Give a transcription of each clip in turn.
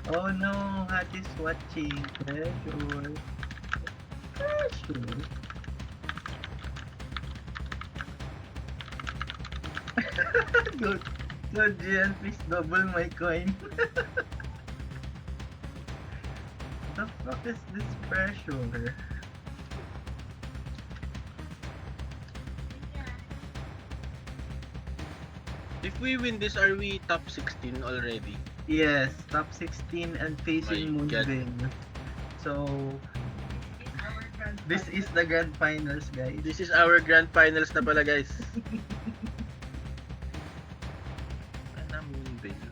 Oh no, Hat is watching. Pressure. Pressure. Good. Good, Gian, please double my coin. The fuck is this pressure? If we win this, are we top 16 already? Yes, top 16 and facing My God. Moonville. So, this is the grand finals, guys. This is our grand finals na pala, guys. Ano Moonville?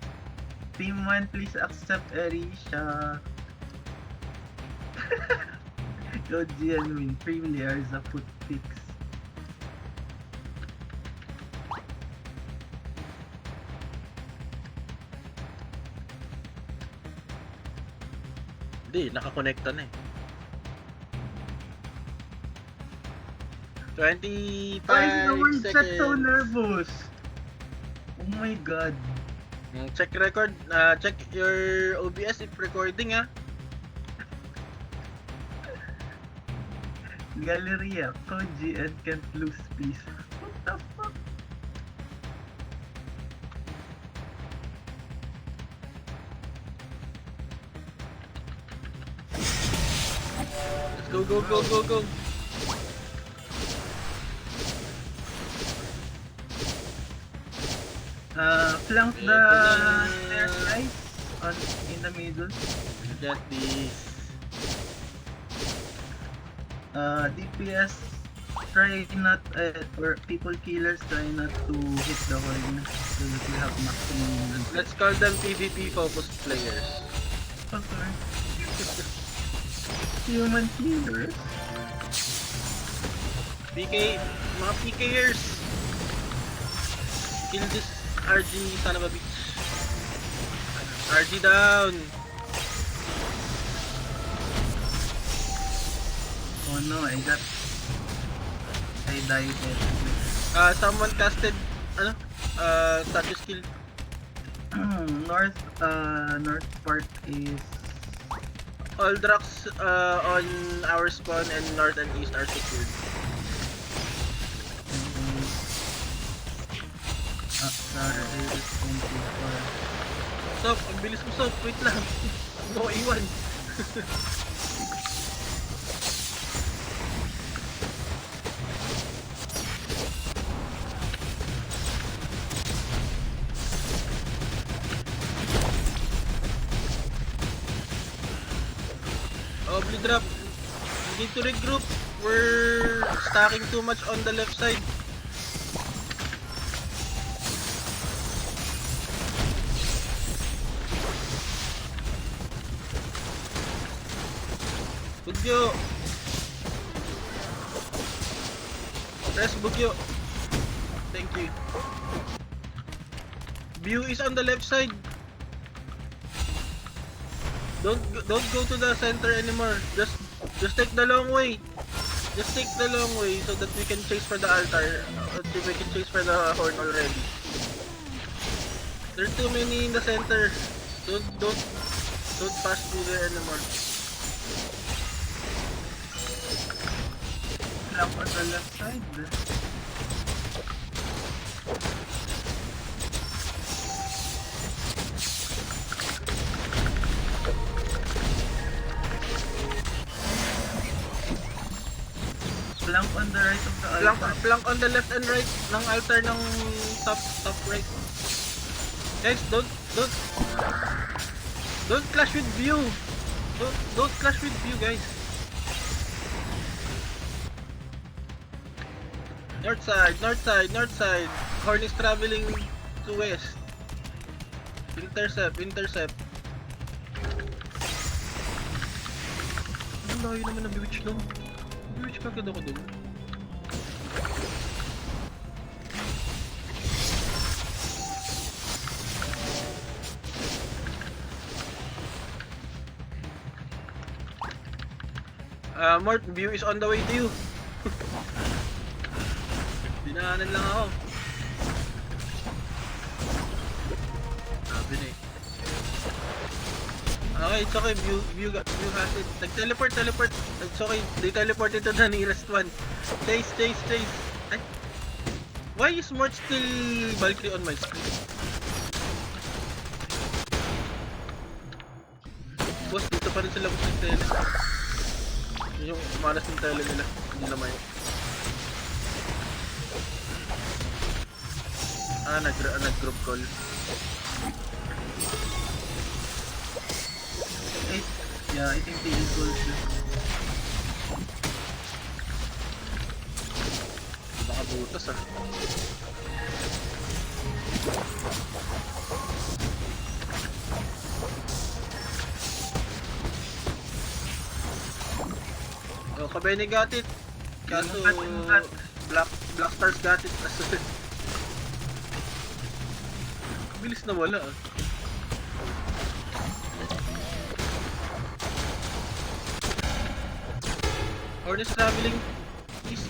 Team 1, please accept Arisha. Go Gian win. Freely as a foot fix. Hindi, nakakonekta na eh. 25 Why is the one chat seconds. so nervous? Oh my god. Check record, check your OBS if recording ah. Galleria, Koji and can't lose please. What the fuck? Let's go, go, go, go, go. Flank the Yeah, stairs guys on in the middle. Get this. DPS try not or people killers try not to hit the coin so that we have maximum. Let's call them PvP focused players. Okay. Human killers. PK, mga PKers. Kill this RG son of a bitch. RG down. Oh no, I died. Someone casted status skill. North part is All drugs on our spawn and north and east are secured. Saturday is 24. Soap, ang bilis mo Soap, wait lang. No iwan. Obli drop. We need to regroup. We're stacking too much on the left side. Bugyo. Press Bugyo. Thank you. View is on the left side. Don't go to the center anymore. Just take the long way. Just take the long way so that we can chase for the altar. We can chase for the horn already. There's too many in the center. Don't pass through there anymore. Flank on the left side. Flank on the right of the altar. Flank on the left and right ng altar ng top right. Guys, don't clash with view. Don't clash with view, guys. North side. Horn is traveling to west. Intercept. Ang layo naman ng bewitch no? Bewitch ka agad ako dun. Mort, view is on the way to you. Dinaanan lang ako. Sabi na eh. Okay, it's okay. View has it. Nag-teleport. It's okay. They teleported to the nearest one. Chase. Ay. Why is March still Valkyrie on my screen? Boss, dito pa rin sila boss ng tele. Yun yung malas ng tele nila. Hindi naman yun. Nag-group call. Yeah, I think they equal to. Baka butas ah. Oh, Kabene got it. Kaso Black Stars got it. Kaso bilis na wala ah. Horn is traveling east.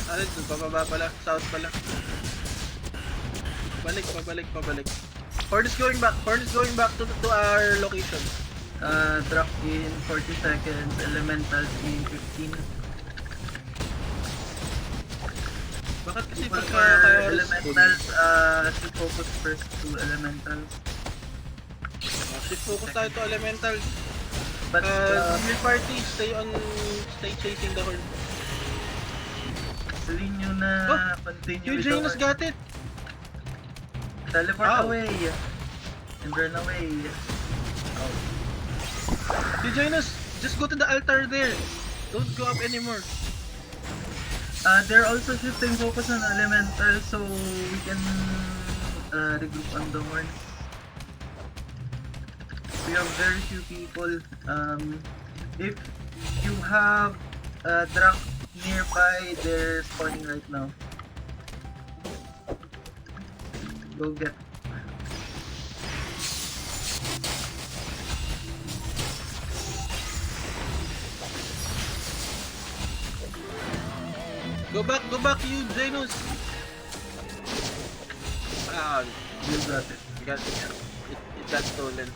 Alin, pababa pala, south pala. Pabalik. Horn is going back to our location. Drop in 40 seconds, elementals in 15. Bakit kasi For pagka elementals, shift focus first to elementals. shift focus tayo to elemental. But Real party, stay chasing the horn. sabihin nyo na continue with the Janus horn. got it! Teleport Ow. away and run away. Janus, just go to the altar there. Don't go up anymore. They're also shifting focus on elemental, so we can regroup on the horns. We have very few people. If you have Drak nearby, they're spawning right now. Go get. Go back, you Janus. You got it. It got stolen.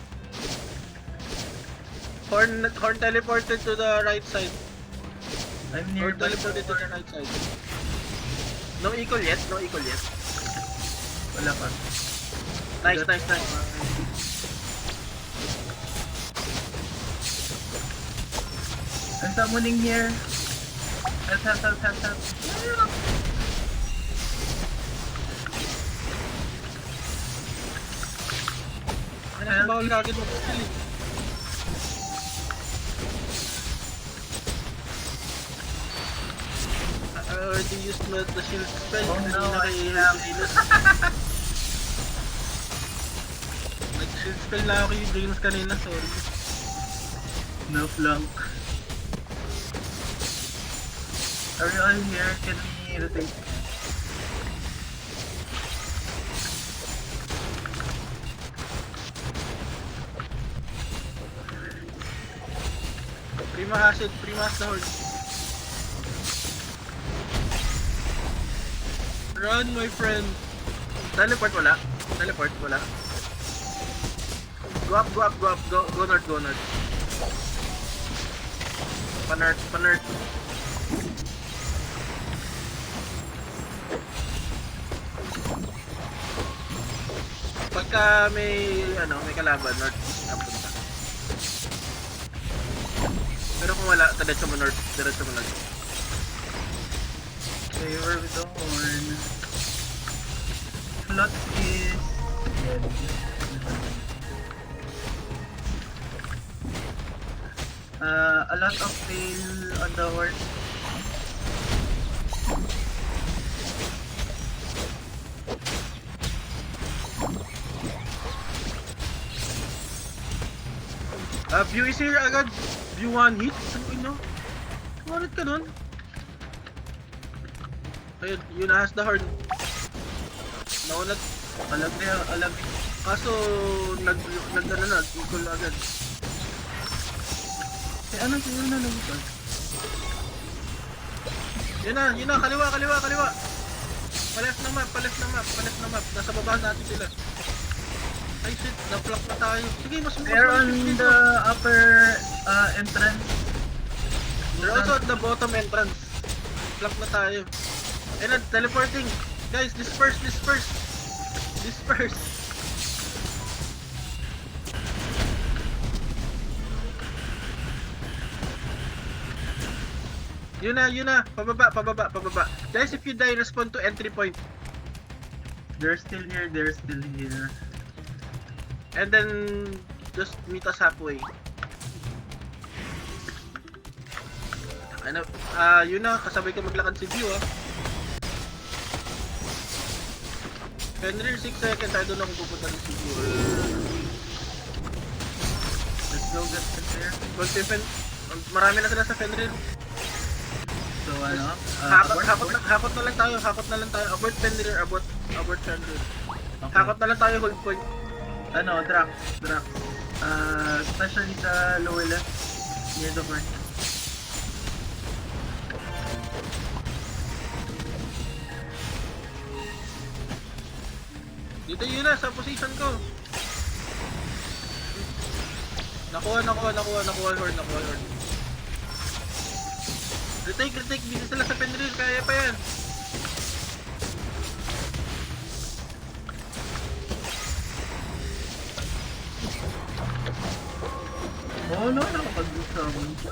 Horn teleported to the right side. I'm Horn nearby. teleported to the right side. No equal yet. Wala pa. Nice. I'm summoning here. Help. Nasa bawal ka agad mag-skill eh. I already used the shield spell. Oh no, Kanina I kay have- Janus. Nag-shield spell na ako kay Janus kanina, sorry. No flank. Are you all here? Can we rotate? Primas the horde. Run, my friend. Teleport wala. Go up. Go north. Panert. Pagka may kalaban, north ang punta. Pero kung wala, diretso mo north. Favor with the horn. Slot is dead. A lot of fail on the horn. View is here agad. View 1 hit. Ano ino? Kumarit ka nun? Ayun, yun nahas the horn. Naunat. Alag. Kaso, equal agad. Ano na nagpag? Yun na, kaliwa. Palas na map. Nasa baba natin sila. Ay shit, na-block na tayo. Sige, mas They're on dito. the upper entrance. They're also at the bottom entrance. Block na tayo. And teleporting. Guys, disperse. Yun na. Pababa. Guys, if you die, respond to entry point. They're still here. And then, just meet us halfway. Ano, yun na, kasabay ka maglakad si View, Fenrir, 6 seconds, I don't know kung pupunta rin si View. Let's go get there. Gold marami na sila sa Fenrir. So ano? Hakot na lang tayo. Abort Fenrir, abort Fenrir. Okay. Hakot na lang tayo, hold point. Ano, Drax. Especially sa lower left, near the horn. Dito yun na, sa position ko. Nakuha horn. Retake, busy sila sa Fenrir, kaya pa yan. Oh no, nakapag-group summon siya.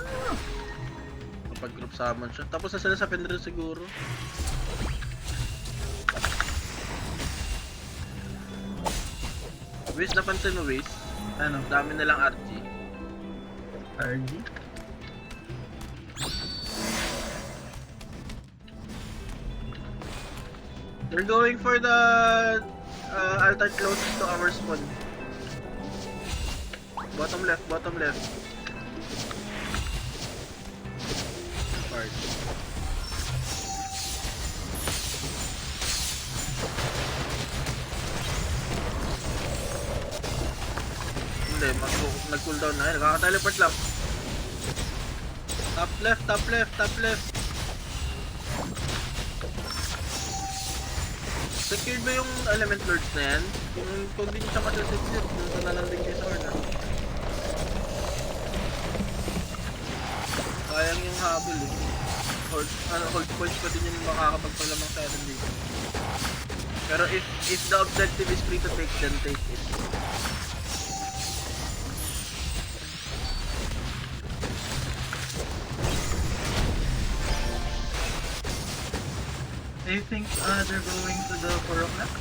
Kapag group summon siya. Tapos na sila sa Fenrir siguro. Wiz, napansin mo Wiz? Ano? Dami nilang RG. RG? They're going for the altar closest to our spawn. Bottom left. Part. Hindi, nag-cooldown na. Nakaka-teleport lang. Top left. Secured ba yung element lords na yan? Kung di nyo siya masasecure, dito na lang din kayo sa horn, Sayang yung habol hold points pa din yung makakapagpalamang sa atin dito. Pero if the objective is free to take, then take it. Do you think they're going to the 4 o'clock?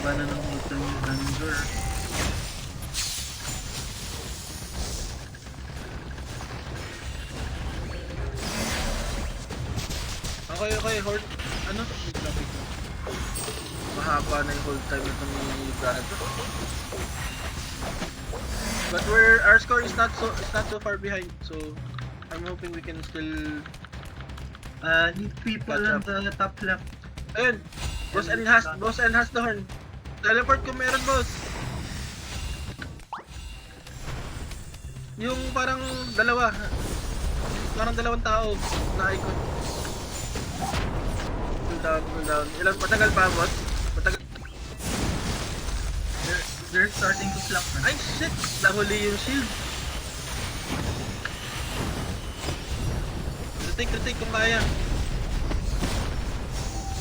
Ba na ng ito yung Thunder? Okay, hold. Ano? Wait lang. Mahaba na yung hold time itong lugar na to. But our score is not so far behind, so I'm hoping we can still Need people on the top left. ayun. Boss N has the horn. Teleport kung meron, boss. Yung parang dalawang tao na icon. Cool down. Ilang patagal pa, boss? They're starting to flank na. Ay, shit! Nahuli yung shield. Retake kung kaya.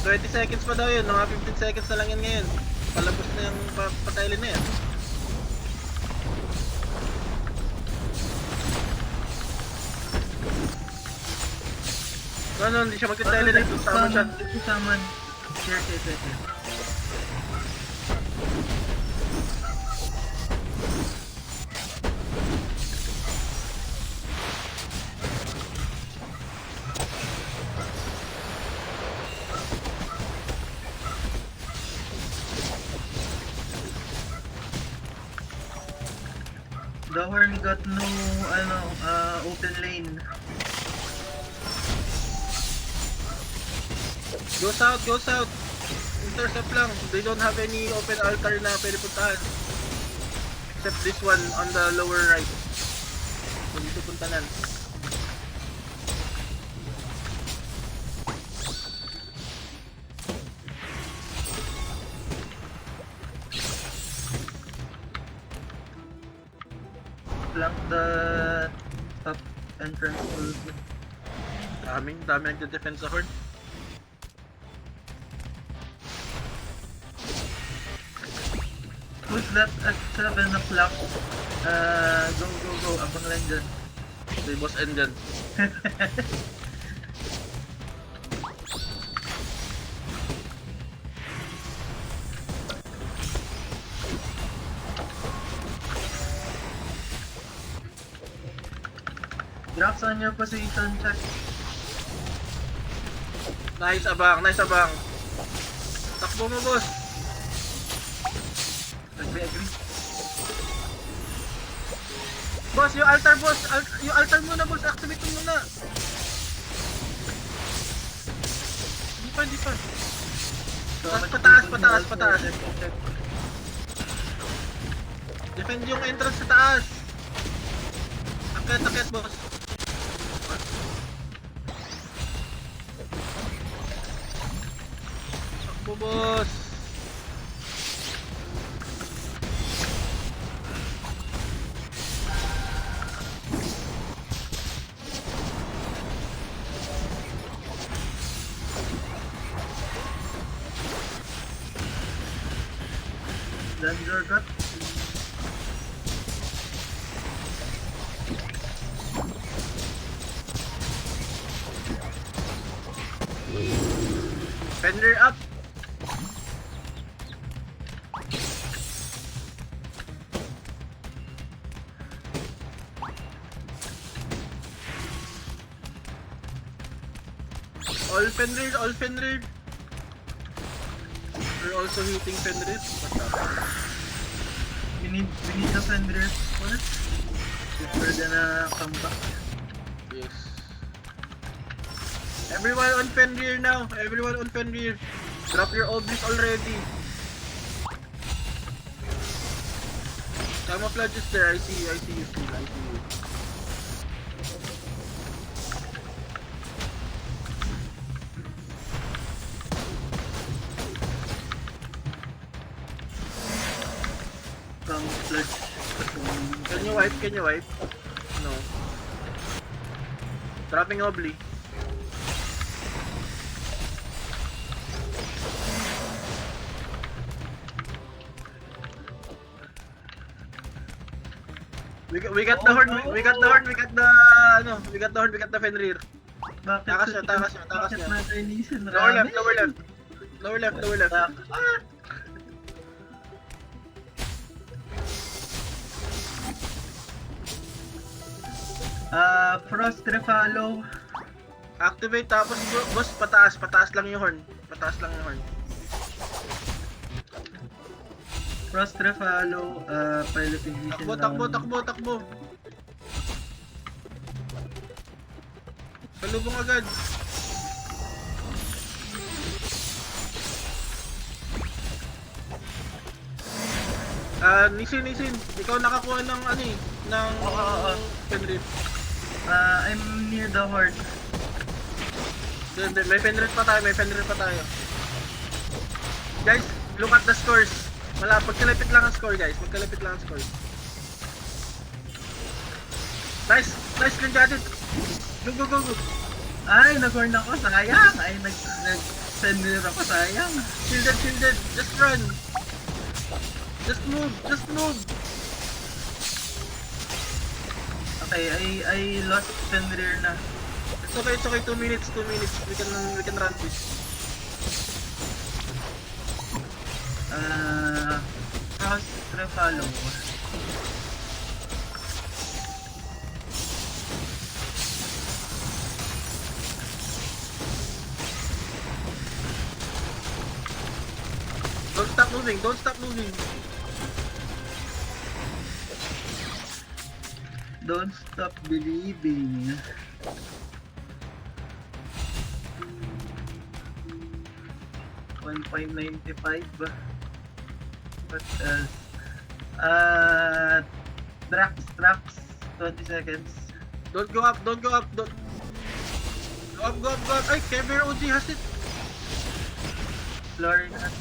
20 seconds pa daw yun. Mga 15 seconds na lang yan ngayon. Palabos na yung pataylin na yan. No, hindi siya magtataylin. Nagsusama siya. Nagsusaman. Share. The horn got no open lane. Go south. Intercept lang. They don't have any open altar na pwede puntahan. Except this one on the lower right. So dito puntahan. flank the top entrance also. Dami nagde-defend sa Horde. Who's left at 7 o'clock? Go. Abang lang dyan. Si Boss N dyan. Drops on your position check. Nice abang. Takbo mo, boss. Agree. Boss, yung altar, boss. Yung altar muna, boss. Activate mo muna. Hindi pa. Pataas. Defend yung entrance sa taas. Akit, boss. Takbo, boss. Danger cut. Fender up. All Fenrir. We're also hitting Fenrir. We need the Fenrir first. If we're gonna come back. Yes. Everyone on Fenrir now. Drop your oblis already. Camouflage is there. I see you. Camouflage. Can you wipe? No. Dropping obli. We got the Horde, we got the Fenrir. Bakit? Takas niya. Bakit natin inisin? Lower left. Frost Refalo. Activate tapos boss pataas lang yung horn. Frost Refalo, piloting mission. Takbo. Salubong agad. Nisin. Ikaw nakakuha ng Fenrir. I'm near the Horde. May Fenrir pa tayo. Guys, look at the scores. Magkalapit lang ang score, guys. Nice, Linjadit. Go. Ay, nag-horn ako. Sayang. Ay, nag-sender ako. Sayang. Shielded. Just run. Just move. Okay, I lost Fenrir na. It's okay. 2 minutes. We can run this. Frost Refalo. Don't stop moving. Don't stop believing. $1.95. What else? Drax, 20 seconds. Don't go up. Go up. Ay, Kevin OG has it. Florida.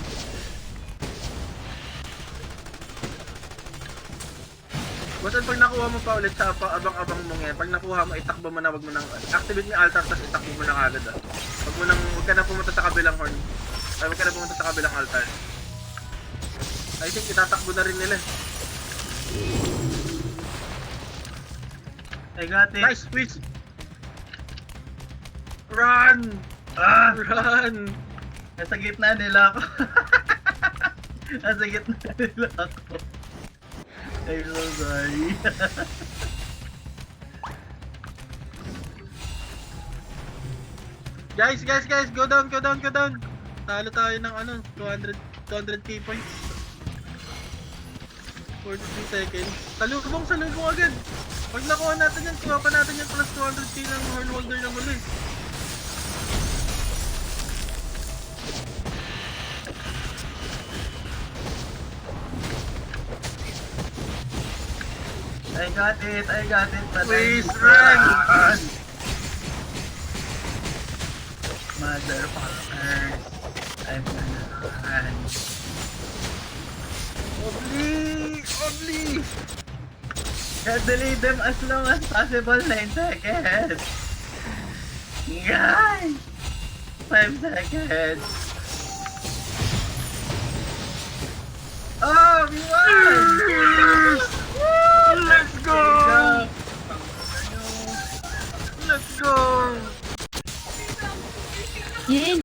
Basta pag nakuha mo pa ulit sa abang-abang mo ngayon, pag nakuha mo, itakbo mo na, wag mo nang activate mo yung altar, tapos itakbo mo na agad ah. Wag ka na pumunta sa kabilang horn. Ay, wag ka na pumunta sa kabilang altar. I think itatakbo na rin nila. I got it. Nice, please! Run! Ah! Run! Nasa gitna nila ako. Nasa gitna nila ako. I'm so sorry. Guys, go down! Talo tayo ng 200k points. 43 seconds. Salubong agad! Pag nakuha natin yan, kuha pa natin yung plus 200k ng horn holder na muli. I got it. But Please I'm run! Motherfuckers. I'm gonna run. Obli! Gotta delete them as long as possible. 9 seconds. Guys! 5 seconds.